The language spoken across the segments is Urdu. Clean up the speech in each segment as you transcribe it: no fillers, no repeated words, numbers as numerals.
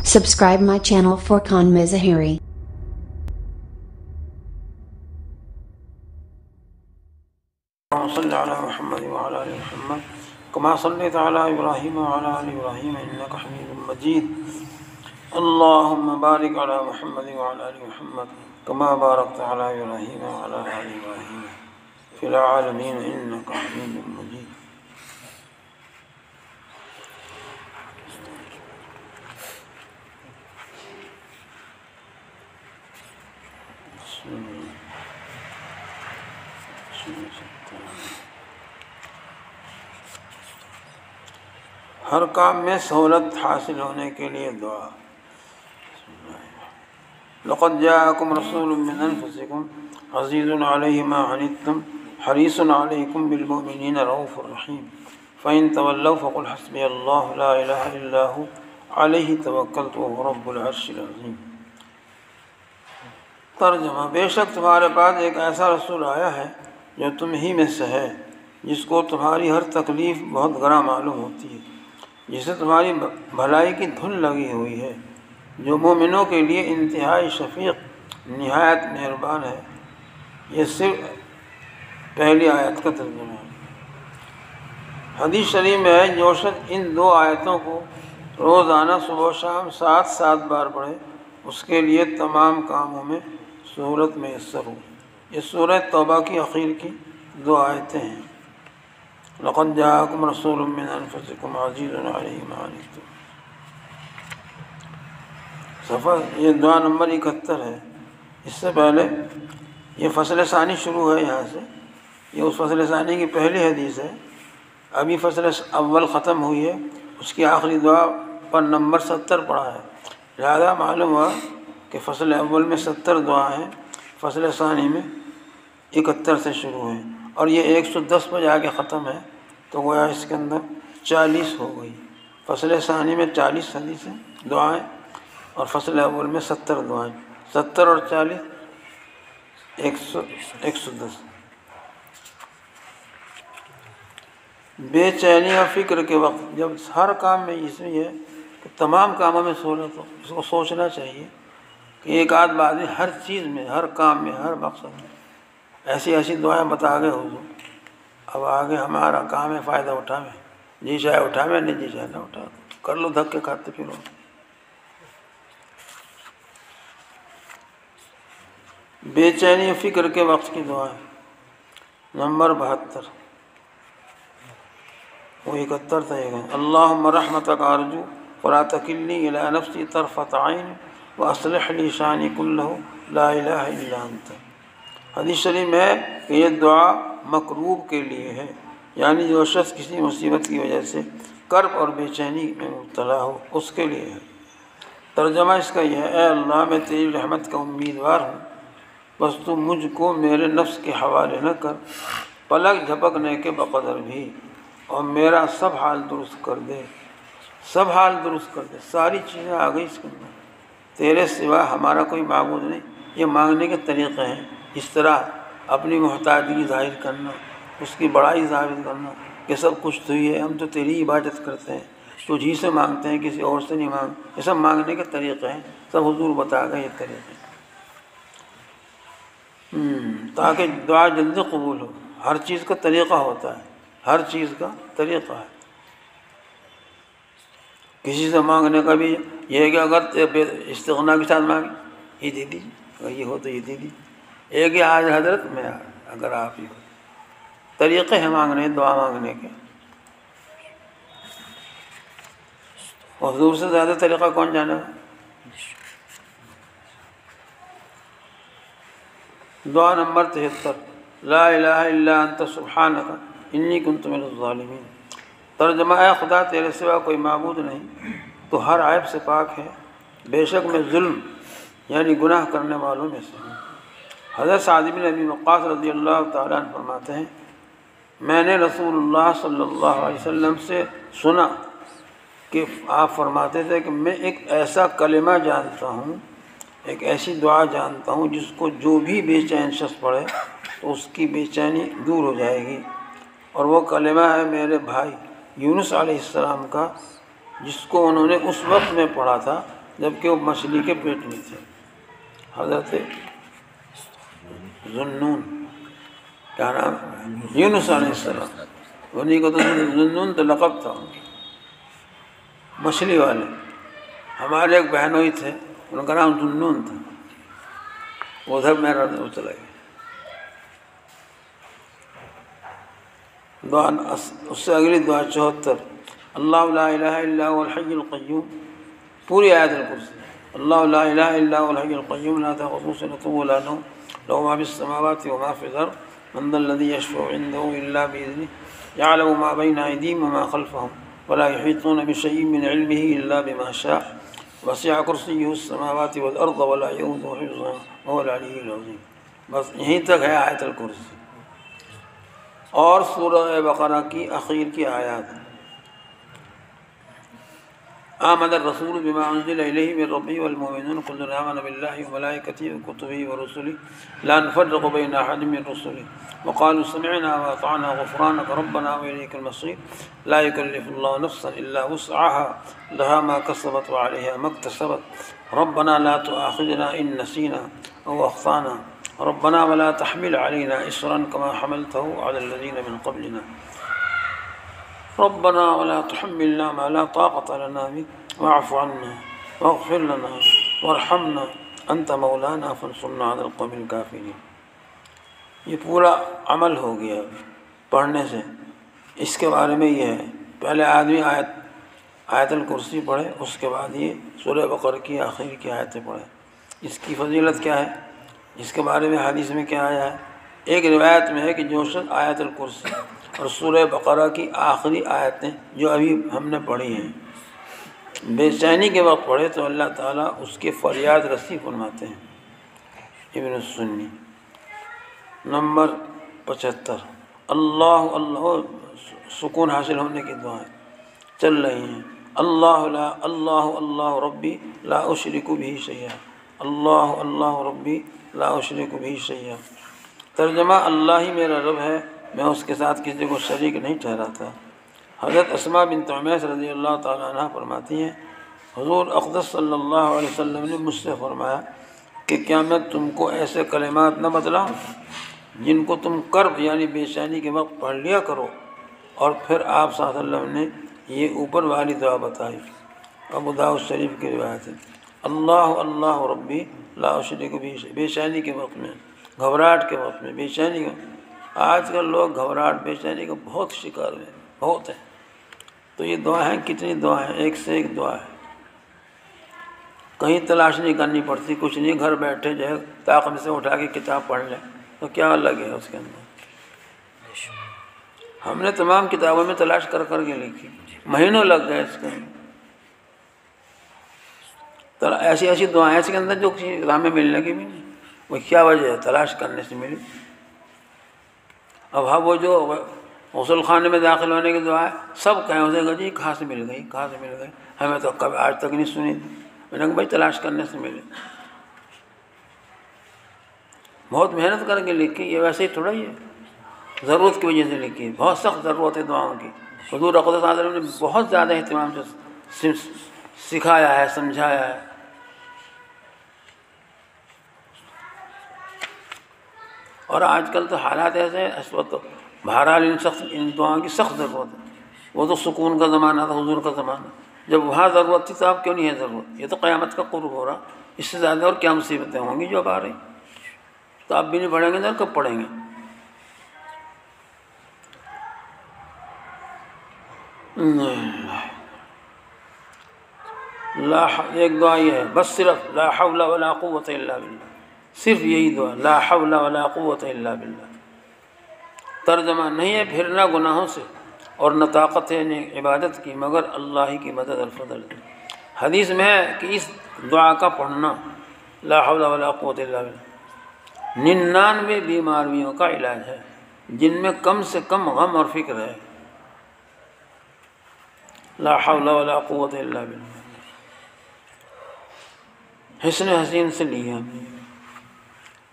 Subscribe my channel Furqan Mizahiri. صل على محمد وعلى آل محمد كما صليت على إبراهيم وعلى آل إبراهيم إنك حميد مجيد اللهم بارك على محمد وعلى آل محمد كما باركت على إبراهيم وعلى آل إبراهيم في العالمين إنك حميد مجيد. ہر کام میں سہولت حاصل ہونے کے لیے دعا. لقد جاءكم رسول من انفسكم عزيز عليه ما عنتم حريص عليكم بالمؤمنين رؤوف رحيم فإن تولوا فقل حسبي الله لا إله إلا هو عليه توكلت وهو رب العرش العظيم. ترجمہ: بے شک تمہارے پاس ایک ایسا رسول آیا ہے جو تم ہی میں سے ہے، جس کو تمہاری ہر تکلیف بہت گراں معلوم ہوتی ہے، جسے تمہاری بھلائی کی دھن لگی ہوئی ہے، جو مومنوں کے لیے انتہائی شفیق نہایت مہربان ہے. یہ صرف پہلی آیت کا ترجمہ ہے. حدیث شریف میں ہے جو شخص ان دو آیتوں کو روزانہ صبح و شام 7 بار پڑھے اس کے لیے تمام کاموں میں سہولت میسر ہو. یہ سورہ توبہ کی اخیر کی 2 آیتیں ہیں. لقد جاءكم رسول من انفسكم عزيز عليه ما عنتم. صفحہ یہ دعا نمبر 71 ہے. اس سے پہلے یہ فصل ثانی شروع ہے. یہاں سے یہ اس فصل ثانی کی پہلی حدیث ہے. ابھی فصل اول ختم ہوئی ہے، اس کی آخری دعا پر نمبر 70 پڑھا ہے. لہذا معلوم ہوا کہ فصل اول میں 70 دعا ہیں، فصل ثانی میں 71 سے شروع ہیں، اور یہ 110 پہ جا کے ختم ہے، تو گویا اس کے اندر 40 ہو گئی. فصل ثانی میں 40 حدیثیں دعائیں اور فصل اول میں 70 دعائیں. 70 اور 40 110. بے چینی اور فکر کے وقت جب ہر کام میں اس میں ہے کہ تمام کاموں میں سہولت ہو، اس کو سوچنا چاہیے کہ ایک آدھ بات میں ہر چیز میں، ہر کام میں، ہر مقصد میں ایسی دعائیں بتا گئے حضور. اب آگے ہمارا کام ہے فائدہ اٹھاویں، جی چاہے اٹھاویں، نہیں جی چاہے نہ اٹھا کر لو، دھکے کھاتے پھرو. بے چینی فکر کے وقت کی دعائیں نمبر 72. وہ 71 تھا. اللہم رحمتک ارجو فلا تکلنی الی نفسی طرفۃ عین واصلح لی شانی کلہ لا الہ الا انت. حدیث شریف میں ہے کہ یہ دعا مکروب کے لیے ہے، یعنی جو شخص کسی مصیبت کی وجہ سے کرب اور بے چینی میں مبتلا ہو اس کے لیے ہے. ترجمہ اس کا یہ ہے: اے اللہ، میں تیری رحمت کا امیدوار ہوں، بس تو مجھ کو میرے نفس کے حوالے نہ کر پلک جھپکنے کے بقدر بھی، اور میرا سب حال درست کر دے. سب حال درست کر دے، ساری چیزیں آ گئی اس کے اندر. تیرے سوا ہمارا کوئی معبود نہیں. یہ مانگنے کے طریقے ہیں. اس طرح اپنی محتاجگی ظاہر کرنا، اس کی بڑائی ظاہر کرنا کہ سب کچھ تو ہی ہے، ہم تو تیری عبادت کرتے ہیں، تجھی سے مانگتے ہیں، کسی اور سے نہیں مانگتے. یہ سب مانگنے کے طریقے ہیں، سب حضور بتا گئے یہ طریقے، تاکہ دعا جلدی قبول ہو. ہر چیز کا طریقہ ہوتا ہے، ہر چیز کا طریقہ ہے. کسی سے مانگنے کا بھی یہ ہے کہ اگر استغنا کے ساتھ مانگے یہ دے دیجیے، اگر یہ ہو تو یہ دے دیجیے. ایک ہی آج حضرت میں اگر آپ ہی ہو. طریقے ہیں مانگنے، دعا مانگنے کے. حضور سے زیادہ طریقہ کون جانے گا؟ دعا نمبر 73. لا الہ الا انت سبحانک انی کنت من الظالمین. ترجمہ: اے خدا، تیرے سوا کوئی معبود نہیں، تو ہر عیب سے پاک ہے، بے شک میں ظلم یعنی گناہ کرنے والوں میں سے ہوں. حضرت سعد بن ابی وقاص رضی اللہ تعالیٰ عنہ فرماتے ہیں، میں نے رسول اللہ صلی اللہ علیہ وسلم سے سنا کہ آپ فرماتے تھے کہ میں ایک ایسا کلمہ جانتا ہوں، ایک ایسی دعا جانتا ہوں جس کو جو بھی بے چین شخص پڑھے تو اس کی بے چینی دور ہو جائے گی. اور وہ کلمہ ہے میرے بھائی یونس علیہ السلام کا، جس کو انہوں نے اس وقت میں پڑھا تھا جبکہ وہ مچھلی کے پیٹ میں تھے۔ حضرت ذنون، کیا نام ہے، یونس علیہ السلام، انہیں کو تو ذنون تو لقب تھا مچھلی والے۔ ہمارے ایک بہنوئی تھے، ان کا نام ذنون تھا، ادھر میرا وہ چلا گیا۔ دعا اس سے اگلی دعا 74، اللہ لا الہ الا هو الحی القیوم، پوری آیت الکرسی۔ اللہ لا الہ الا هو الحی القیوم لا تأخذہ سنۃ ولا نوم له ما في السماوات وما في الأرض من ذا الذي يشفع عنده إلا بإذنه يعلم ما بين أيديهم وما خلفهم ولا يحيطون بشيء من علمه إلا بما شاء وسع كرسيه السماوات والأرض ولا يؤوده حفظهما وهو العلي العظيم۔ بس یہیں تک ہے آیت الکرسی۔ اور سورہ بقرہ کی اخیر کی آیات، آمن الرسول بما انزل الیہ من ربہ والمؤمنون كل آمن باللہ وملائکتہ وکتبہ ورسلہ لا نفرق بین احد من رسلہ وقالوا سمعنا واطعنا غفرانک ربنا والیک المصیر لا یکلف اللہ نفسا الا وسعها لها ما کسبت وعلیہا ما اکتسبت ربنا لا تؤاخذنا ان نسینا او اخطانا ربنا ولا تحمل علينا إصرا كما حملته على الذين من قبلنا ربنا ولا تحملنا ما لا طاقة لنا به واعف عنا واغفر لنا وارحمنا أنت مولانا فانصرنا على القوم الكافرين۔ یہ پورا عمل ہو گیا پڑھنے سے۔ اس کے بارے میں یہ ہے، پہلے آدمی آیت الکرسی پڑھے، اس کے بعد یہ سورہ بقرہ کی آخر کی آیتیں پڑھے۔ اس کی فضیلت کیا ہے، اس کے بارے میں حدیث میں کیا آیا ہے؟ ایک روایت میں ہے کہ جو شخص آیت الکرسی اور سورہ بقرہ کی آخری آیتیں جو ابھی ہم نے پڑھی ہیں بے چینی کے وقت پڑھے تو اللہ تعالیٰ اس کے فریاد رسی فرماتے ہیں۔ ابن السنی۔ نمبر 75، اللہ اللہ سکون حاصل ہونے کی دعائیں چل رہی ہیں۔ اللہ ربی لا اشرک بہ شیئا، اللہ ربی لا اشرک بہ شیئا۔ ترجمہ، اللہ ہی میرا رب ہے، میں اس کے ساتھ کسی کو شریک نہیں ٹھہراتا۔ حضرت اسماء بنت عمیس رضی اللہ تعالیٰ عنہ فرماتی ہیں، حضور اقدس صلی اللہ علیہ وسلم نے مجھ سے فرمایا کہ کیا میں تم کو ایسے کلمات نہ بتلاؤں جن کو تم کرب یعنی بے چینی کے وقت پڑھ لیا کرو۔ اور پھر آپ صلی اللہ علیہ وسلم نے یہ اوپر والی دعا بتائی، ابو داؤد شریف کی روایت ہے، اللہ ربی لا اشرک بہ شیئا۔ بے چینی کے وقت میں، گھبراہٹ کے وقت میں، بے چینی کا، آج کل لوگ گھبراہٹ بے چینی کا بہت شکار ہیں، بہت ہیں۔ تو یہ دعائیں کتنی دعائیں، ایک سے ایک دعا ہے، کہیں تلاش نہیں کرنی پڑتی، کچھ نہیں، گھر بیٹھے جو ہے طاقت سے اٹھا کے کتاب پڑھ لیں تو کیا لگے اس کے اندر۔ ہم نے تمام کتابوں میں تلاش کر کے لکھی، مہینوں لگ گئے اس کے اندر۔ ایسی دعائیں اس کے اندر جو کسی کتاب میں ملنے کی بھی نہیں، وہ کیا وجہ ہے؟ تلاش کرنے سے ملی۔ اب وہ جو غسل خانے میں داخل ہونے کی دعا ہے، سب کہیں اسے جی کہاں سے مل گئی، کہاں سے مل گئی، ہمیں تو کبھی آج تک نہیں سنی تھی۔ میں نے کہا بھائی تلاش کرنے سے ملے، بہت محنت کر کے لکھی، یہ ویسے ہی تھوڑا ہی ہے، ضرورت کی وجہ سے لکھی ہے، بہت سخت ضرورت ہے دعاؤں کی۔ حضور اقدس صلی اللہ علیہ وسلم نے بہت زیادہ اہتمام سے سکھایا ہے، سمجھایا ہے۔ اور آج کل تو حالات ایسے ہیں، اس وقت بہرحال ان دعاؤں کی سخت ضرورت ہے۔ وہ تو سکون کا زمانہ تھا، حضور کا زمانہ، جب وہاں ضرورت تھی تو اب کیوں نہیں ہے ضرورت؟ یہ تو قیامت کا قرب ہو رہا، اس سے زیادہ اور کیا مصیبتیں ہوں گی جو اب آ رہی، تو اب بھی نہیں پڑھیں گے تو کب پڑھیں گے؟ ایک دعا یہ ہے بس، صرف لا حول ولا قوت الا باللہ، صرف یہی دعا، لا حول ولا قوت الا باللہ۔ ترجمہ نہیں ہے پھرنا گناہوں سے اور نہ طاقت ہے عبادت کی مگر اللہ ہی کی مدد اور فضل۔ حدیث میں ہے کہ اس دعا کا پڑھنا، لا حول ولا قوت الا باللہ، 99 بیماریوں کا علاج ہے جن میں کم سے کم غم اور فکر ہے۔ لا حول ولا قوت الا باللہ، حسن حسین سے لی ہے ہم نے،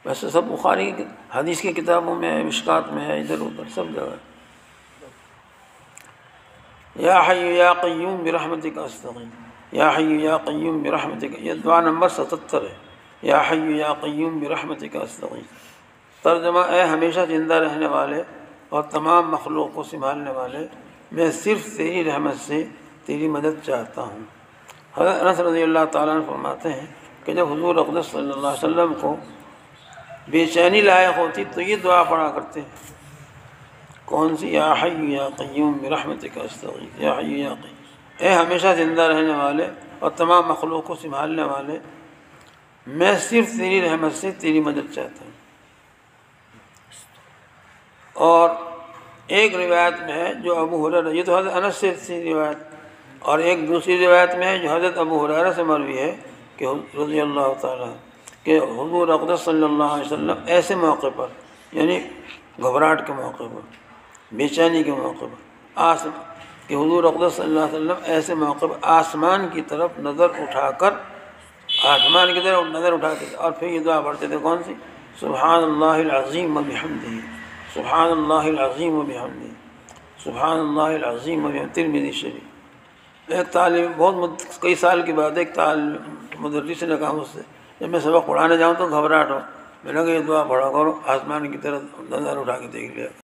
ویسے سب بخاری کی حدیث کی کتابوں میں ہے، مشکات میں ہے، ادھر ادھر سب جگہ۔ یا حی یا قیوم برحمتک استغیث، یا حی یا قیوم برحمتک، یہ دعا نمبر 77 ہے، یا حی یا قیوم برحمتک استغیث۔ ترجمہ: اے ہمیشہ زندہ رہنے والے اور تمام مخلوق کو سنبھالنے والے، میں صرف تیری رحمت سے تیری مدد چاہتا ہوں۔ حضرت انس رضی اللہ تعالیٰ عنہ فرماتے ہیں کہ جب حضور اقدس صلی اللہ علیہ وسلم کو بے چینی لاحق ہوتی تو یہ دعا پڑھا کرتے ہیں۔ کون سی؟ یا حی یا قیوم برحمتک استغیث، یا حی یا قیوم، اے ہمیشہ زندہ رہنے والے اور تمام مخلوق کو سنبھالنے والے، میں صرف تیری رحمت سے تیری مدد چاہتا ہوں۔ اور ایک روایت میں ہے جو ابو ہریرہ، یہ تو حضرت انس سے تھی روایت، اور ایک دوسری روایت میں ہے جو حضرت ابو ہریرہ سے مروی ہے کہ رضی اللہ تعالیٰ کہ حضور اقدس صلی اللہ علیہ وسلم ایسے موقع پر، یعنی گھبراہٹ کے موقع پر، بے چینی کے موقع پر، کہ حضور اقدس صلی اللہ علیہ وسلم ایسے موقع پر آسمان کی طرف نظر اٹھا کر، آسمان کی طرف نظر اٹھا کے، اور پھر یہ دعا پڑھتے تھے کون سی؟ سبحان اللہ العظیم و بحمدہ، سبحان اللہ العظیم و بحمدہ، سبحان اللہ العظیم و بحمدہ۔ ترمذی شریف۔ ایک طالب، بہت کئی سال کے بعد ایک طالب مدرس نے کہا مجھ سے، جب میں سبق پڑھانے جاؤں تو گھبراہٹ ہو، میں نے کہا یہ دعا پڑھا کرو، آسمان کی طرف نظر اٹھا کے دیکھ لیا۔